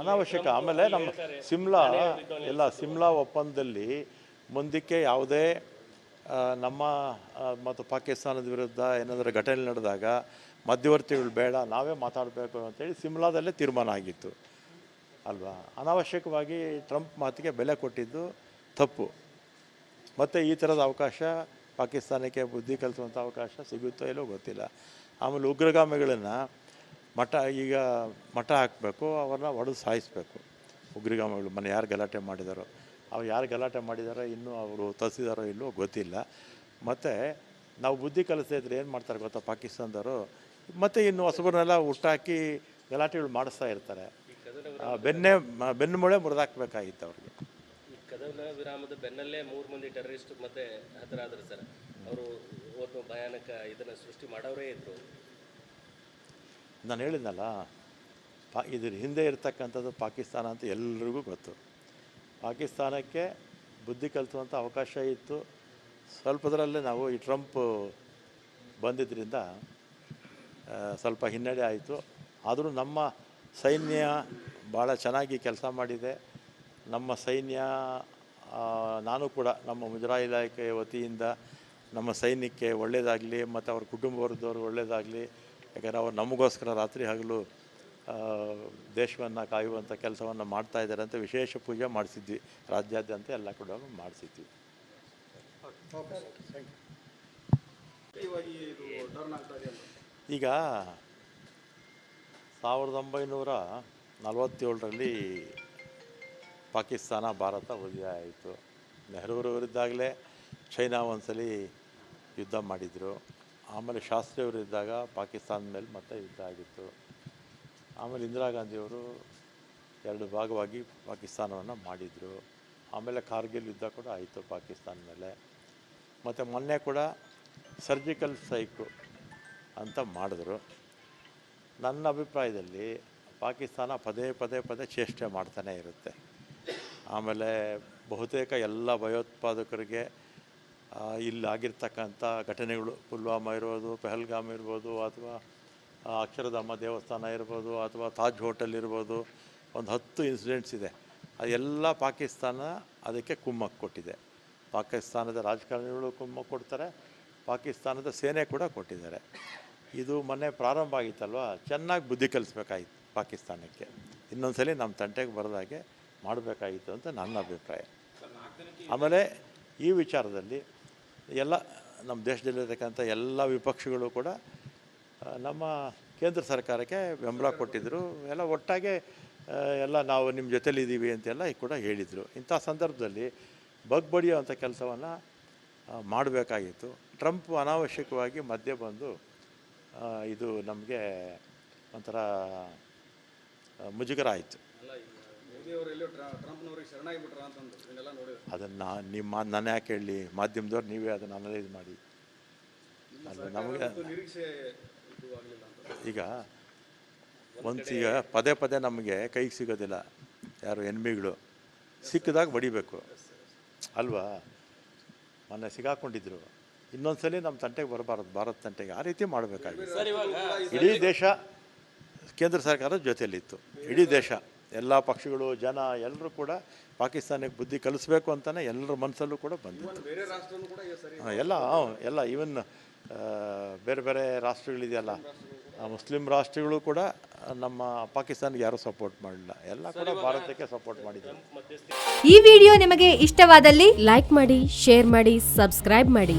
ಅನಾವಶ್ಯಕ. ಆಮೇಲೆ ನಮ್ಮ ಸಿಮ್ಲಾ ಒಪ್ಪಂದದಲ್ಲಿ ಮುಂದಕ್ಕೆ ಯಾವುದೇ ನಮ್ಮ ಮತ್ತು ಪಾಕಿಸ್ತಾನದ ವಿರುದ್ಧ ಏನಾದರೂ ಘಟನೆ ನಡೆದಾಗ ಮಧ್ಯವರ್ತಿಗಳು ಬೇಡ, ನಾವೇ ಮಾತಾಡಬೇಕು ಅಂತೇಳಿ ಸಿಮ್ಲಾದಲ್ಲೇ ತೀರ್ಮಾನ ಆಗಿತ್ತು ಅಲ್ವಾ. ಅನಾವಶ್ಯಕವಾಗಿ ಟ್ರಂಪ್ ಮಾತಿಗೆ ಬೆಲೆ ಕೊಟ್ಟಿದ್ದು ತಪ್ಪು. ಮತ್ತು ಈ ಥರದ ಅವಕಾಶ ಪಾಕಿಸ್ತಾನಕ್ಕೆ ಬುದ್ಧಿ ಕಲಿಸುವಂಥ ಅವಕಾಶ ಸಿಗುತ್ತೋ ಇಲ್ಲೋ ಗೊತ್ತಿಲ್ಲ. ಆಮೇಲೆ ಉಗ್ರಗಾಮಿಗಳನ್ನು ಮಠ ಹಾಕಬೇಕು, ಅವ್ರನ್ನ ಹೊಡೆದು ಸಾಯಿಸಬೇಕು. ಉಗ್ರಗಾಮಿಗಳು ಮನೆ ಯಾರು ಗಲಾಟೆ ಮಾಡಿದಾರೋ ಇನ್ನೂ ಅವರು ತರಿಸಿದಾರೋ ಇಲ್ಲವೋ ಗೊತ್ತಿಲ್ಲ. ಮತ್ತು ನಾವು ಬುದ್ಧಿ ಕಲಿಸ್ತಾ ಇದ್ರೆ ಏನು ಮಾಡ್ತಾರೆ ಗೊತ್ತಾ ಪಾಕಿಸ್ತಾನದವರು, ಮತ್ತು ಇನ್ನು ಹೊಸಬರನ್ನೆಲ್ಲ ಹುಟ್ಟಾಕಿ ಗಲಾಟೆಗಳು ಮಾಡಿಸ್ತಾ ಇರ್ತಾರೆ. ಬೆನ್ನು ಮೂಳೆ ಮುರಿದಾಕಬೇಕಾಗಿತ್ತು ಅವ್ರಿಗೆ. ಈ ಕದನ ವಿರಾಮದ ಬೆನ್ನಲ್ಲೇ 3 ಮಂದಿ ಟೆರರಿಸ್ಟ್ ಮತ್ತೆ ಹತರಾದರು ಸರ್. ಅವರು ಒಂದು ಭಯಾನಕ ಇದನ್ನು ಸೃಷ್ಟಿ ಮಾಡೋರೇ ಇದ್ದರು. ನಾನು ಹೇಳಿದ್ನಲ್ಲ, ಇದ್ರ ಹಿಂದೆ ಇರ್ತಕ್ಕಂಥದ್ದು ಪಾಕಿಸ್ತಾನ ಅಂತ ಎಲ್ರಿಗೂ ಗೊತ್ತು. ಪಾಕಿಸ್ತಾನಕ್ಕೆ ಬುದ್ಧಿ ಕಲಿಸುವಂಥ ಅವಕಾಶ ಇತ್ತು. ಸ್ವಲ್ಪದರಲ್ಲೇ ನಾವು ಈ ಟ್ರಂಪ್ ಬಂದಿದ್ದರಿಂದ ಸ್ವಲ್ಪ ಹಿನ್ನಡೆ ಆಯಿತು. ಆದರೂ ನಮ್ಮ ಸೈನ್ಯ ಭಾಳ ಚೆನ್ನಾಗಿ ಕೆಲಸ ಮಾಡಿದೆ. ನಮ್ಮ ಸೈನ್ಯ, ನಾನು ಕೂಡ ನಮ್ಮ ಮುಜರಾಯಿ ಇಲಾಖೆ ವತಿಯಿಂದ ನಮ್ಮ ಸೈನ್ಯಕ್ಕೆ ಒಳ್ಳೆಯದಾಗಲಿ ಮತ್ತು ಅವ್ರ ಕುಟುಂಬ ವರ್ಗದವ್ರು ಒಳ್ಳೆಯದಾಗಲಿ. ಯಾಕಂದರೆ ಅವ್ರು ನಮಗೋಸ್ಕರ ರಾತ್ರಿ ಹಗಲು ದೇಶವನ್ನು ಕಾಯುವಂಥ ಕೆಲಸವನ್ನು ಮಾಡ್ತಾಯಿದ್ದಾರೆ ಅಂತ ವಿಶೇಷ ಪೂಜೆ ಮಾಡಿಸಿದ್ವಿ. ರಾಜ್ಯಾದ್ಯಂತ ಎಲ್ಲ ಕೂಡ ಮಾಡಿಸಿದ್ವಿ. ಈಗ 1947ರಲ್ಲಿ ಪಾಕಿಸ್ತಾನ ಭಾರತ ಉದಯ ಆಯಿತು. ನೆಹರೂರವರಿದ್ದಾಗಲೇ ಚೈನಾ ಒಂದ್ಸಲಿ ಯುದ್ಧ ಮಾಡಿದರು. ಆಮೇಲೆ ಶಾಸ್ತ್ರಿಯವರಿದ್ದಾಗ ಪಾಕಿಸ್ತಾನದ ಮೇಲೆ ಮತ್ತೆ ಯುದ್ಧ ಆಗಿತ್ತು. ಆಮೇಲೆ ಇಂದಿರಾ ಗಾಂಧಿಯವರು 2 ಭಾಗವಾಗಿ ಪಾಕಿಸ್ತಾನವನ್ನು ಮಾಡಿದರು. ಆಮೇಲೆ ಕಾರ್ಗಿಲ್ ಯುದ್ಧ ಕೂಡ ಆಯಿತು ಪಾಕಿಸ್ತಾನ ಮೇಲೆ. ಮತ್ತು ಮೊನ್ನೆ ಕೂಡ ಸರ್ಜಿಕಲ್ ಸ್ಟ್ರೈಕು ಅಂತ ಮಾಡಿದ್ರು. ನನ್ನ ಅಭಿಪ್ರಾಯದಲ್ಲಿ ಪಾಕಿಸ್ತಾನ ಪದೇ ಚೇಷ್ಟೆ ಮಾಡ್ತಾನೆ ಇರುತ್ತೆ. ಆಮೇಲೆ ಬಹುತೇಕ ಎಲ್ಲ ಭಯೋತ್ಪಾದಕರಿಗೆ ಇಲ್ಲಾಗಿರ್ತಕ್ಕಂಥ ಘಟನೆಗಳು, ಪುಲ್ವಾಮಾ ಇರ್ಬೋದು, ಪಹಲ್ಗಾಮ್ ಇರ್ಬೋದು, ಅಥವಾ ಅಕ್ಷರಧಾಮ ದೇವಸ್ಥಾನ ಇರ್ಬೋದು, ಅಥವಾ ತಾಜ್ ಹೋಟೆಲ್ ಇರ್ಬೋದು, ಒಂದು 10 ಇನ್ಸಿಡೆಂಟ್ಸ್ ಇದೆ. ಅದೆಲ್ಲ ಪಾಕಿಸ್ತಾನ ಅದಕ್ಕೆ ಕುಮ್ಮಕ್ಕು ಕೊಟ್ಟಿದೆ. ಪಾಕಿಸ್ತಾನದ ರಾಜಕಾರಣಿಗಳು ಕುಮ್ಮಕ್ಕು ಕೊಡ್ತಾರೆ, ಪಾಕಿಸ್ತಾನದ ಸೇನೆ ಕೂಡ ಕೊಟ್ಟಿದ್ದಾರೆ. ಇದು ಮೊನ್ನೆ ಪ್ರಾರಂಭ ಆಗಿತ್ತಲ್ವ, ಚೆನ್ನಾಗಿ ಬುದ್ಧಿ ಕಲಿಸ್ಬೇಕಾಗಿತ್ತು ಪಾಕಿಸ್ತಾನಕ್ಕೆ. ಇನ್ನೊಂದ್ಸಲಿ ನಮ್ಮ ತಂಟೆಗೆ ಬರೋದಾಗೆ ಮಾಡಬೇಕಾಗಿತ್ತು ಅಂತ ನನ್ನ ಅಭಿಪ್ರಾಯ. ಆಮೇಲೆ ಈ ವಿಚಾರದಲ್ಲಿ ಎಲ್ಲ ನಮ್ಮ ದೇಶದಲ್ಲಿರ್ತಕ್ಕಂಥ ಎಲ್ಲ ವಿಪಕ್ಷಗಳು ಕೂಡ ನಮ್ಮ ಕೇಂದ್ರ ಸರ್ಕಾರಕ್ಕೆ ಬೆಂಬಲ ಕೊಟ್ಟಿದ್ದರು. ಎಲ್ಲ ಒಟ್ಟಾಗೆ ಎಲ್ಲ ನಾವು ನಿಮ್ಮ ಜೊತೆಲಿದ್ದೀವಿ ಅಂತೆಲ್ಲ ಕೂಡ ಹೇಳಿದರು. ಇಂಥ ಸಂದರ್ಭದಲ್ಲಿ ಬಗ್ಬಡಿಯುವಂಥ ಕೆಲಸವನ್ನು ಮಾಡಬೇಕಾಗಿತ್ತು. ಟ್ರಂಪ್ ಅನಾವಶ್ಯಕವಾಗಿ ಮಧ್ಯೆ ಬಂದು ಇದು ನಮಗೆ ಒಂಥರ ಮುಜುಗರ ಆಯಿತು. ಅದನ್ನು ನಾನು ಯಾಕೆ ಹೇಳಿ, ಮಾಧ್ಯಮದವ್ರು ನೀವೇ ಅದನ್ನು ಅನಲೈಸ್ ಮಾಡಿ. ನಮಗೆ ಈಗ ಪದೇ ನಮಗೆ ಕೈಗೆ ಸಿಗೋದಿಲ್ಲ. ಯಾರು ಎನ್ಮಿಗಳು ಸಿಕ್ಕಿದಾಗ ಬಡಿಬೇಕು ಅಲ್ವಾ. ಮೊನ್ನೆ ಸಿಗಾಕೊಂಡಿದ್ರು, ಇನ್ನೊಂದ್ಸಲಿ ನಮ್ಮ ತಂಟೆಗೆ ಬರಬಾರ್ದು, ಭಾರತ ತಂಟೆಗೆ. ಆ ರೀತಿ ಮಾಡಬೇಕಾಗಿದೆ. ಇಡೀ ದೇಶ ಕೇಂದ್ರ ಸರ್ಕಾರದ ಜೊತೆಯಲ್ಲಿತ್ತು. ಇಡೀ ದೇಶ, ಎಲ್ಲ ಪಕ್ಷಗಳು, ಜನ ಎಲ್ಲರೂ ಕೂಡ ಪಾಕಿಸ್ತಾನಕ್ಕೆ ಬುದ್ಧಿ ಕಲಿಸ್ಬೇಕು ಅಂತಲೇ ಎಲ್ಲರ ಮನಸ್ಸಲ್ಲೂ ಕೂಡ ಬಂದಿತ್ತು. ಎಲ್ಲ ಈವನ್ ಬೇರೆ ರಾಷ್ಟ್ರಗಳಿದೆಯಲ್ಲ, ಮುಸ್ಲಿಂ ರಾಷ್ಟ್ರಗಳು ಕೂಡ ನಮ್ಮ ಪಾಕಿಸ್ತಾನಿಗೆ ಯಾರೂ ಸಪೋರ್ಟ್ ಮಾಡಲಿಲ್ಲ. ಎಲ್ಲ ಕೂಡ ಭಾರತಕ್ಕೆ ಸಪೋರ್ಟ್ ಮಾಡಿದ್ದಾರೆ. ಈ ವಿಡಿಯೋ ನಿಮಗೆ ಇಷ್ಟವಾದಲ್ಲಿ ಲೈಕ್ ಮಾಡಿ, ಶೇರ್ ಮಾಡಿ, ಸಬ್ಸ್ಕ್ರೈಬ್ ಮಾಡಿ.